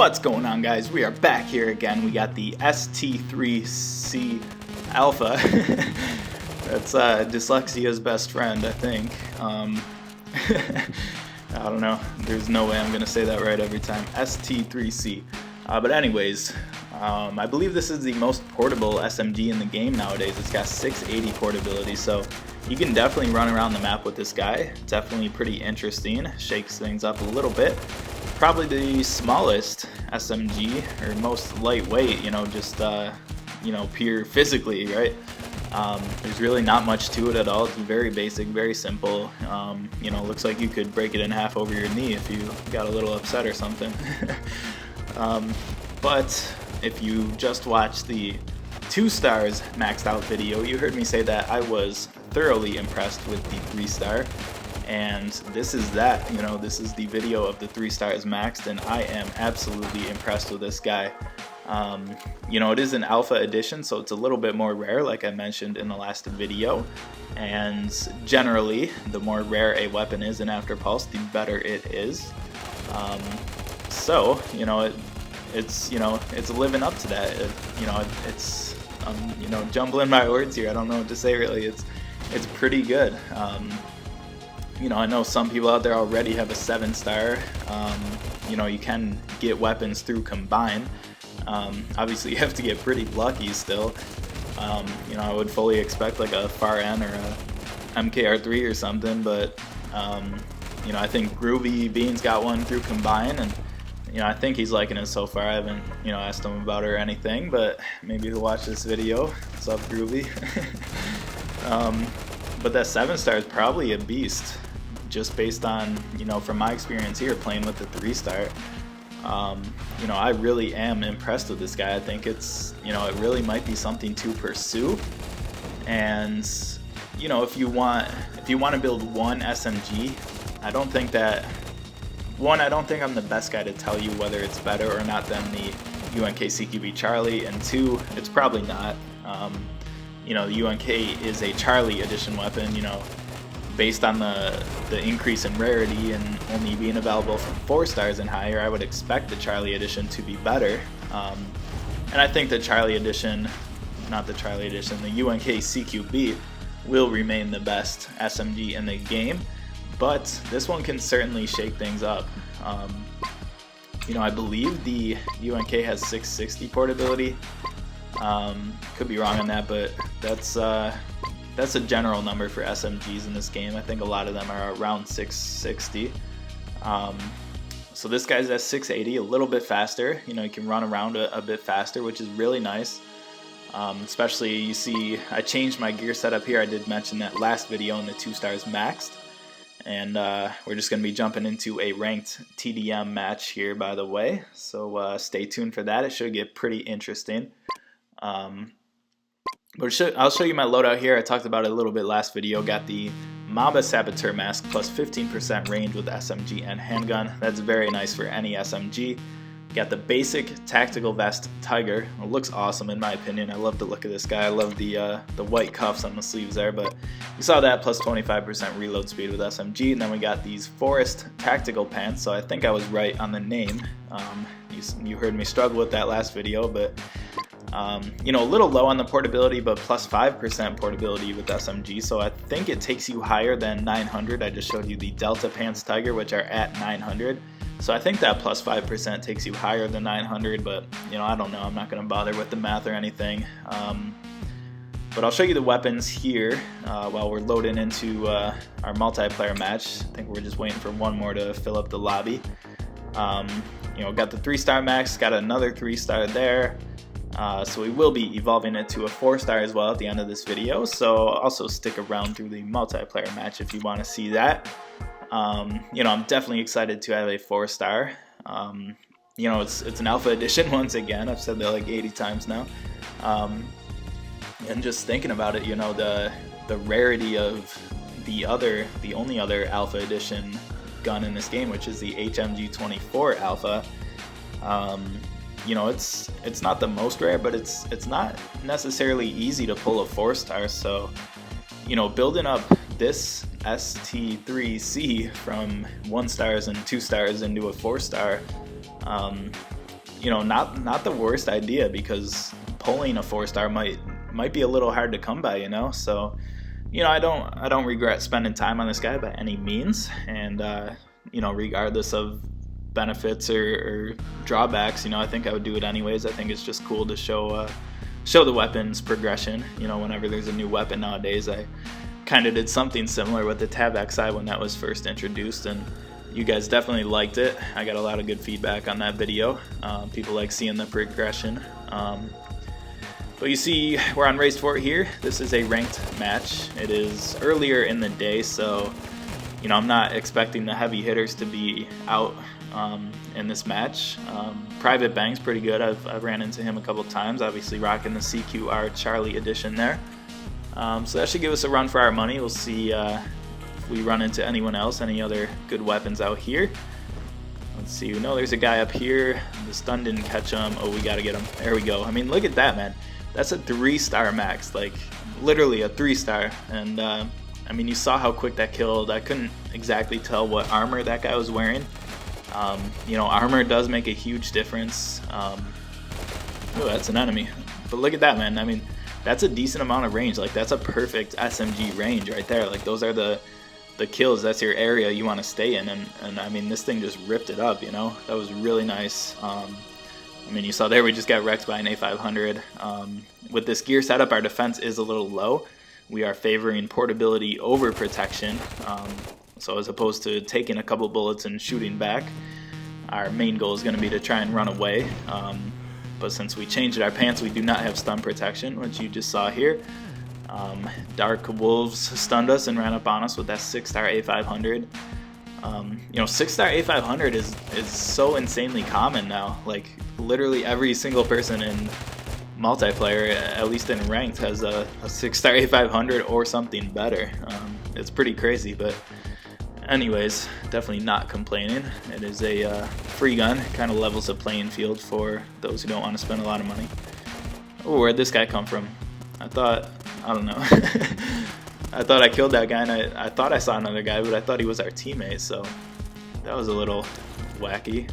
What's going on, guys? We are back here again. We got the S-T3C Alpha. That's dyslexia's best friend, I think. I don't know. There's no way I'm going to say that right every time. S-T3C. But anyways, I believe this is the most portable SMG in the game nowadays. It's got 680 portability, so you can definitely run around the map with this guy. Definitely pretty interesting. Shakes things up a little bit. Probably the smallest SMG, or most lightweight, just pure physically, right? There's really not much to it at all. It's very basic, very simple. Looks like you could break it in half over your knee if you got a little upset or something. But if you just watched the 2 stars maxed out video, you heard me say that I was thoroughly impressed with the 3-star. And this is that, this is the video of the 3 stars maxed, and I am absolutely impressed with this guy. It is an alpha edition, so it's a little bit more rare, like I mentioned in the last video. And generally, the more rare a weapon is in Afterpulse, the better it is. It's living up to that. It's jumbling my words here. I don't know what to say really. It's pretty good. I know some people out there already have a 7-star. You can get weapons through Combine. Obviously, you have to get pretty lucky still. I would fully expect like a FAR N or a MKR3 or something, but I think Groovy Bean's got one through Combine, and I think he's liking it so far. I haven't asked him about it or anything, but maybe he'll watch this video. What's up, Groovy? But that 7-star is probably a beast, just based on, from my experience here playing with the 3-star. I really am impressed with this guy. I think it's, it really might be something to pursue. And, if you want to build one SMG, I don't think I'm the best guy to tell you whether it's better or not than the UNK CQB Charlie, and 2, it's probably not. The UNK is a Charlie edition weapon, based on the increase in rarity and only being available from 4 stars and higher. I would expect the Charlie edition to be better. And I think the Charlie edition, the UNK CQB will remain the best SMG in the game, but this one can certainly shake things up. I believe the UNK has 660 portability. Could be wrong on that, but that's a general number for SMGs in this game. I think a lot of them are around 660. So this guy's at 680, a little bit faster. You can run around a bit faster, which is really nice. Especially, you see, I changed my gear setup here. I did mention that last video in the 2 stars maxed. And we're just going to be jumping into a ranked TDM match here, by the way. So stay tuned for that. It should get pretty interesting. I'll show you my loadout here. I talked about it a little bit last video. Got the Mamba Saboteur Mask plus 15% range with SMG and handgun. That's very nice for any SMG. Got the basic tactical vest Tiger. It looks awesome in my opinion. I love the look of this guy. I love the white cuffs on the sleeves there, but you saw that plus 25% reload speed with SMG. And then we got these Forest Tactical Pants, so I think I was right on the name. You heard me struggle with that last video, but a little low on the portability, but plus 5% portability with SMG, so I think it takes you higher than 900. I just showed you the Delta Pants Tiger, which are at 900. So I think that plus 5% takes you higher than 900, but I don't know. I'm not going to bother with the math or anything. But I'll show you the weapons here while we're loading into our multiplayer match. I think we're just waiting for one more to fill up the lobby. Got the 3-star max, got another 3-star there. So we will be evolving it to a 4-star as well at the end of this video. So also stick around through the multiplayer match if you want to see that. I'm definitely excited to have a 4-star. It's an alpha edition once again. I've said that like 80 times now. And just thinking about it, the rarity of the only other alpha edition gun in this game, which is the HMG24 Alpha. It's not the most rare, but it's not necessarily easy to pull a 4-star. So, building up this S-T3C from 1 stars and 2 stars into a 4-star, you know, not the worst idea, because pulling a 4-star might be a little hard to come by, you know. So, you know, I don't regret spending time on this guy by any means, and you know, regardless of benefits or drawbacks, you know, I think I would do it anyways. I think it's just cool to show the weapons progression. You know, whenever there's a new weapon nowadays, I kind of did something similar with the Tab XI when that was first introduced, and you guys definitely liked it. I got a lot of good feedback on that video. People like seeing the progression. But you see, we're on race 4 here. This is a ranked match. It is earlier in the day, so you know, I'm not expecting the heavy hitters to be out in this match. Private Bang's pretty good. I've ran into him a couple times, obviously rocking the CQR Charlie edition there. So that should give us a run for our money. We'll see if we run into anyone else, any other good weapons out here. Let's see. We know there's a guy up here. The stun didn't catch him. Oh, we got to get him. There we go. I mean, look at that, man. That's a 3-star max, like literally a 3-star. And I mean, you saw how quick that killed. I couldn't exactly tell what armor that guy was wearing. You know, armor does make a huge difference. Oh, that's an enemy. But look at that, man. I mean, that's a decent amount of range. Like, that's a perfect SMG range right there. Like, those are the kills. That's your area you want to stay in. And I mean, this thing just ripped it up, you know? That was really nice. I mean, you saw there we just got wrecked by an A500. With this gear setup, our defense is a little low. We are favoring portability over protection. So as opposed to taking a couple bullets and shooting back, our main goal is going to be to try and run away. But since we changed our pants, we do not have stun protection, which you just saw here. Dark Wolves stunned us and ran up on us with that 6-star A500. You know, 6-star A500 is so insanely common now. Like, literally every single person in multiplayer, at least in ranked, has a 6-star A500 or something better. It's pretty crazy, but anyways, definitely not complaining. It is a free gun, kind of levels the playing field for those who don't want to spend a lot of money. Oh, where'd this guy come from? I don't know. I thought I killed that guy, and I thought I saw another guy, but I thought he was our teammate, so that was a little wacky.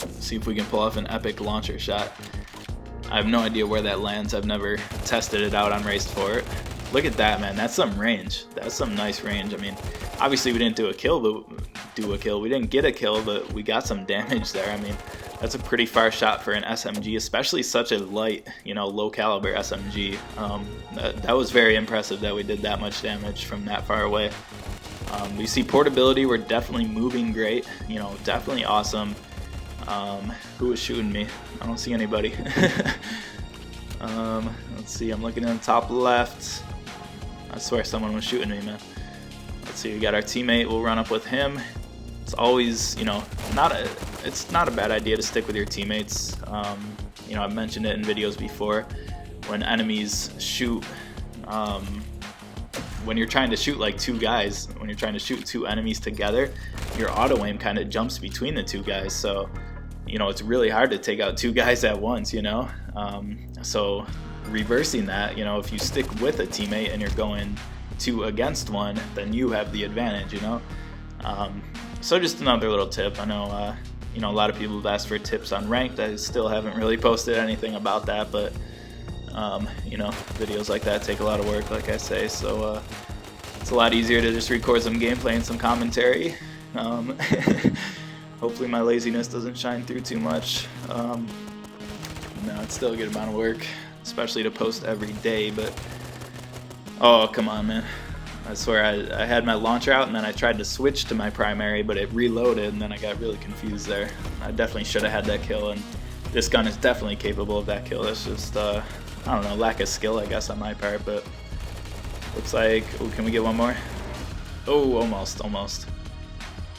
Let's see if we can pull off an epic launcher shot. I have no idea where that lands. I've never tested it out on race 4. Look at that, man. That's some range. That's some nice range. I mean, obviously we didn't do a kill. We didn't get a kill, but we got some damage there. I mean, that's a pretty far shot for an SMG, especially such a light, you know, low caliber SMG. That was very impressive that we did that much damage from that far away. We see portability. We're definitely moving great. You know, definitely awesome. Who was shooting me? I don't see anybody. Let's see. I'm looking in the top left. I swear someone was shooting me, man. Let's see. We got our teammate. We'll run up with him. It's always, you know, it's not a bad idea to stick with your teammates. You know, I've mentioned it in videos before. When enemies shoot, when you're trying to shoot like 2 guys, when you're trying to shoot 2 enemies together, your auto aim kind of jumps between the 2 guys. So, you know, it's really hard to take out 2 guys at once, you know. So reversing that, you know, if you stick with a teammate and you're going 2 against 1, then you have the advantage, you know. So just another little tip. I know, you know, a lot of people have asked for tips on ranked. I still haven't really posted anything about that, but you know, videos like that take a lot of work, like I say. So it's a lot easier to just record some gameplay and some commentary. Hopefully my laziness doesn't shine through too much. No, it's still a good amount of work, especially to post every day, but oh, come on, man. I swear I had my launcher out and then I tried to switch to my primary, but it reloaded and then I got really confused there. I definitely should have had that kill, and this gun is definitely capable of that kill. It's just, I don't know, lack of skill, I guess, on my part, but looks like, oh, can we get one more? Oh, almost.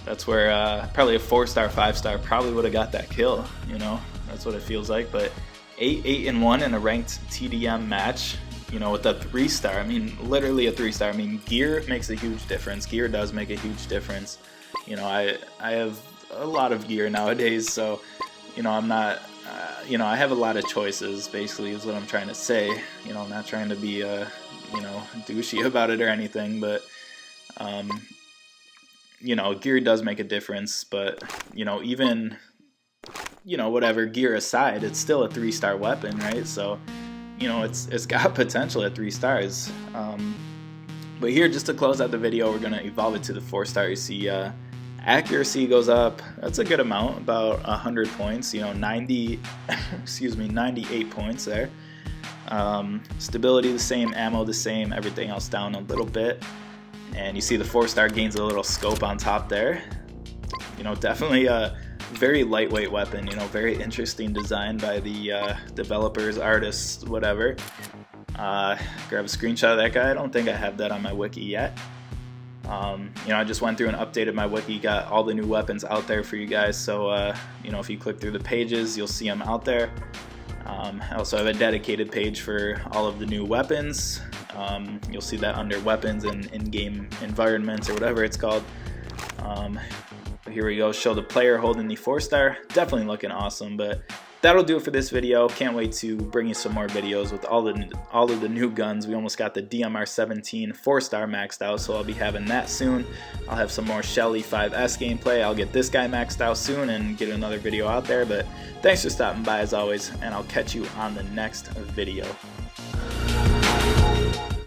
That's where probably a 4-star, 5-star probably would have got that kill, you know? That's what it feels like, but 8-1 in a ranked TDM match. You know, with a 3-star, I mean, literally a 3-star. I mean, gear makes a huge difference. Gear does make a huge difference. You know, I have a lot of gear nowadays, so, you know, I'm not, you know, I have a lot of choices, basically, is what I'm trying to say. You know, I'm not trying to be, you know, douchey about it or anything, but, you know, gear does make a difference, but, you know, even you know, whatever gear aside, it's still a 3-star weapon, right? So, you know, it's got potential at 3 stars. But here, just to close out the video, we're going to evolve it to the 4-star. You see accuracy goes up. That's a good amount, about 100 points, you know, 98 points there. Stability the same, ammo the same, everything else down a little bit. And you see the 4-star gains a little scope on top there. You know, definitely a very lightweight weapon, you know, very interesting design by the developers, artists, whatever. Grab a screenshot of that guy. I don't think I have that on my wiki yet. You know, I just went through and updated my wiki, got all the new weapons out there for you guys. So, you know, if you click through the pages, you'll see them out there. I also have a dedicated page for all of the new weapons. You'll see that under weapons and in-game environments or whatever it's called. But here we go, show the player holding the 4-star. Definitely looking awesome, but that'll do it for this video. Can't wait to bring you some more videos with all of the new guns. We almost got the DMR-17 4-star maxed out, so I'll be having that soon. I'll have some more Shelly 5S gameplay. I'll get this guy maxed out soon and get another video out there. But thanks for stopping by as always, and I'll catch you on the next video.